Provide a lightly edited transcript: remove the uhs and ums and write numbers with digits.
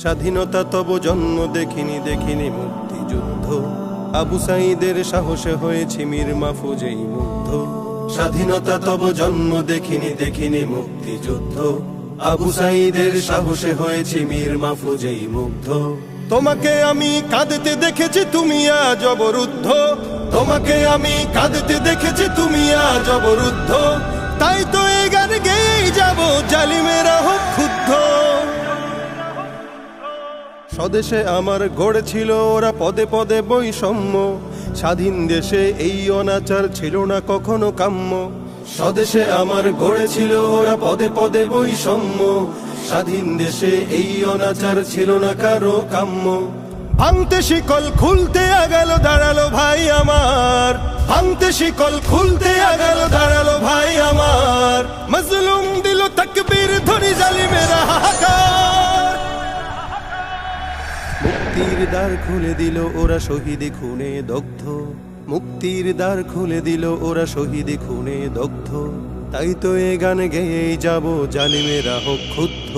স্বাধীনতা তব জন্ম দেখিনি দেখিনি মুক্তিযুদ্ধ, আবু সাঈদের সাহসে হয়েছি মীর মাহফুজেই মুগ্ধ। স্বাধীনতা তব জন্ম দেখিনি দেখিনি মুক্তিযুদ্ধ, আবু সাঈদের সাহসে হয়েছি মীর মাহফুজেই মুগ্ধ। তোমাকে আমি কাঁদতে দেখেছি তুমি আজ অবরুদ্ধ, তোমাকে আমি কাঁদতে দেখেছি তুমি আজ অবরুদ্ধ। তাই তো এই গান গেয়েই যাব জালিমেরা হোক ক্ষুব্ধ। স্বদেশে আমার গড়েছিল ওরা পদে পদে বৈষম্য, স্বাধীন দেশে এই অনাচার ছিল না কখনো কাম্য। স্বদেশে আমার গড়েছিল ওরা পদে পদে বৈষম্য, স্বাধীন দেশে এই অনাচার ছিল না কারো কাম্য। ভাঙতে শিকল খুলতে আগাল দাঁড়ালো ভাই আমার, ভাঙতে শিকল খুলতে আগাল দাঁড়ালো ভাই আমার। মজলুম দিল তাকবীর ধরি জালিমেরা হাহাকার। মুক্তির দ্বার খুলে দিল ওরা শহীদ খুনে দগ্ধ, মুক্তির দ্বার খুলে দিল ওরা শহীদ খুনে দগ্ধ। তাই তো এ গান গেয়েই যাব জালিমেরা হোক ক্ষুব্ধ।